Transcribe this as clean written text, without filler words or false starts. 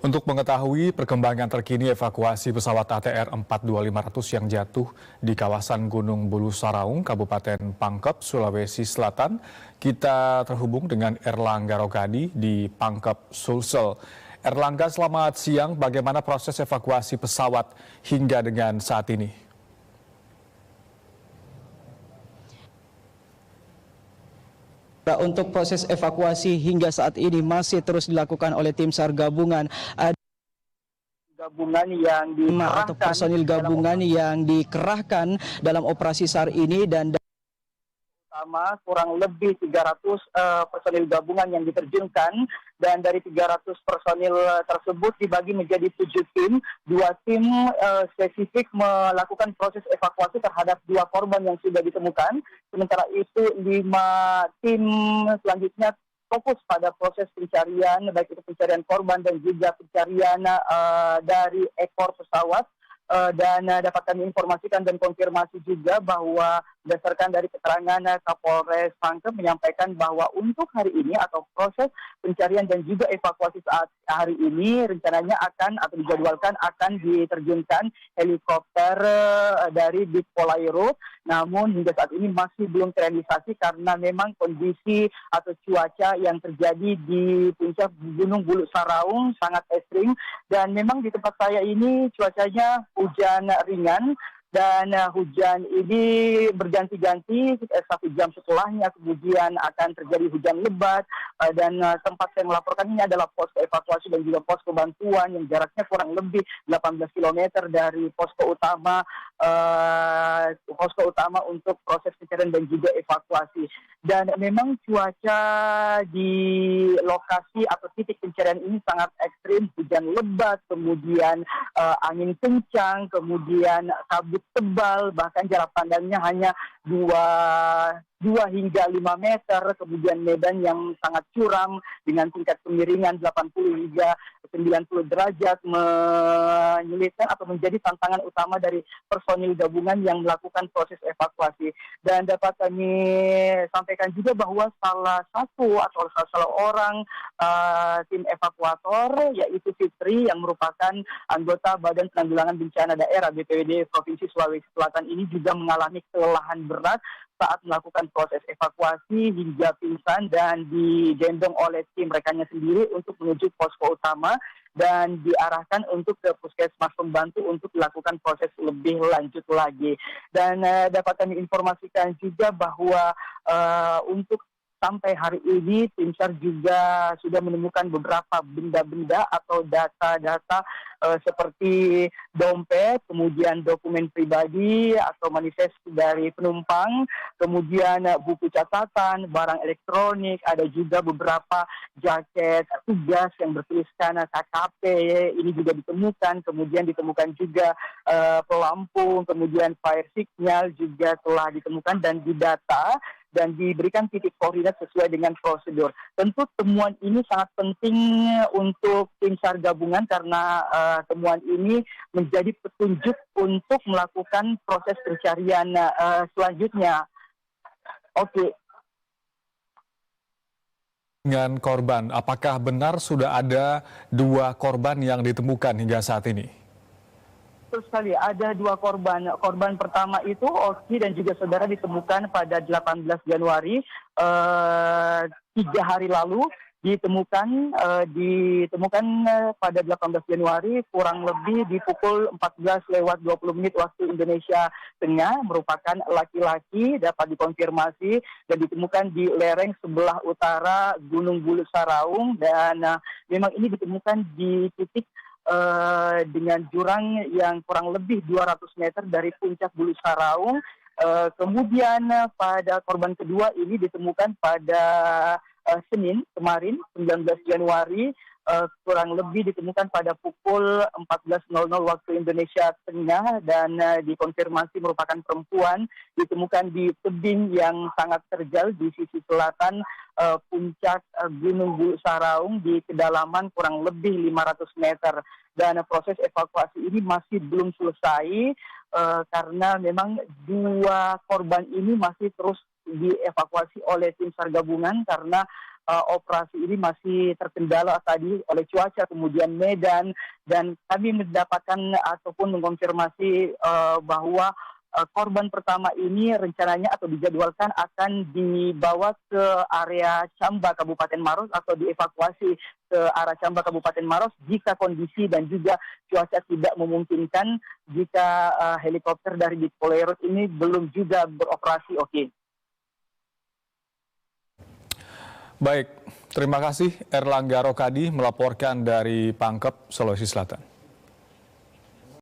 Untuk mengetahui perkembangan terkini evakuasi pesawat ATR 42500 yang jatuh di kawasan Gunung Bulu Saraung, Kabupaten Pangkep, Sulawesi Selatan, kita terhubung dengan Erlangga Rogadi di Pangkep, Sulsel. Erlangga, selamat siang. Bagaimana proses evakuasi pesawat hingga dengan saat ini? Untuk proses evakuasi hingga saat ini masih terus dilakukan oleh tim SAR gabungan. Yang dikerahkan atau personil gabungan yang dikerahkan dalam operasi SAR ini, dan sama kurang lebih 300 personil gabungan yang diterjunkan, dan dari 300 personil tersebut dibagi menjadi 7 tim. 2 tim spesifik melakukan proses evakuasi terhadap 2 korban yang sudah ditemukan, sementara itu 5 tim selanjutnya fokus pada proses pencarian, baik itu pencarian korban dan juga pencarian dari ekor pesawat. Dan dapat kami informasikan dan konfirmasi juga bahwa berdasarkan dari keterangan Kapolres Pangkep menyampaikan bahwa untuk hari ini atau proses pencarian dan juga evakuasi saat hari ini rencananya akan atau dijadwalkan akan diterjunkan helikopter dari Polairo. Namun hingga saat ini masih belum terrealisasi karena memang kondisi atau cuaca yang terjadi di puncak Gunung Bulu Saraung sangat ekstrim, dan memang di tempat saya ini cuacanya hujan ringan, dan hujan ini berganti-ganti. 1 jam setelahnya kemudian akan terjadi hujan lebat, dan tempat saya melaporkan ini adalah posko evakuasi dan juga posko bantuan yang jaraknya kurang lebih 18 km dari posko utama untuk proses pencarian dan juga evakuasi. Dan memang cuaca di lokasi atau titik pencarian ini sangat ekstrim, hujan lebat, kemudian angin kencang, kemudian kabut tebal, bahkan jarak pandangnya hanya 2 hingga 5 meter, kemudian medan yang sangat curam dengan tingkat kemiringan 80 hingga 90 derajat menyulitkan atau menjadi tantangan utama dari personil gabungan yang melakukan proses evakuasi. Dan dapat kami sampaikan juga bahwa salah seorang tim evakuator, yaitu Fitri, yang merupakan anggota Badan Penanggulangan Bencana Daerah BPBD Provinsi Sulawesi Selatan ini juga mengalami kelelahan berat saat melakukan proses evakuasi hingga pingsan dan digendong oleh tim rekannya sendiri untuk menuju posko utama dan diarahkan untuk ke puskesmas pembantu untuk dilakukan proses lebih lanjut lagi. Dan dapat kami informasikan juga bahwa untuk sampai hari ini tim SAR juga sudah menemukan beberapa benda-benda atau data-data seperti dompet, kemudian dokumen pribadi atau manifest dari penumpang, kemudian buku catatan, barang elektronik, ada juga beberapa jaket tugas yang bertuliskan KKP, ini juga ditemukan, kemudian ditemukan juga pelampung, kemudian fire signal juga telah ditemukan dan didata dan diberikan titik koordinat sesuai dengan prosedur. Tentu temuan ini sangat penting untuk tim SAR gabungan karena temuan ini menjadi petunjuk untuk melakukan proses pencarian selanjutnya. Oke. Dengan korban, apakah benar sudah ada 2 korban yang ditemukan hingga saat ini? Betul sekali, ada 2 korban. Korban pertama itu Oki dan juga saudara ditemukan pada 18 Januari, 3 hari lalu ditemukan pada 18 Januari kurang lebih di pukul 14:20 waktu Indonesia Tengah, merupakan laki-laki, dapat dikonfirmasi dan ditemukan di lereng sebelah utara Gunung Bulu Saraung, dan memang ini ditemukan di titik dengan jurang yang kurang lebih 200 meter dari puncak Bulu Saraung. Kemudian pada korban kedua ini ditemukan pada Senin kemarin 19 Januari, kurang lebih ditemukan pada pukul 14:00 waktu Indonesia Tengah, dan dikonfirmasi merupakan perempuan, ditemukan di tebing yang sangat terjal di sisi selatan puncak Gunung Bulu Saraung di kedalaman kurang lebih 500 meter. Dan proses evakuasi ini masih belum selesai karena memang 2 korban ini masih terus dievakuasi oleh tim SAR gabungan karena operasi ini masih terkendala tadi oleh cuaca, kemudian medan, dan kami mendapatkan ataupun mengonfirmasi bahwa korban pertama ini rencananya atau dijadwalkan akan dibawa ke area Camba Kabupaten Maros atau dievakuasi ke arah Camba Kabupaten Maros jika kondisi dan juga cuaca tidak memungkinkan, jika helikopter dari Ditpolerus ini belum juga beroperasi. Oke. Baik, terima kasih Erlangga Rokadi melaporkan dari Pangkep, Sulawesi Selatan.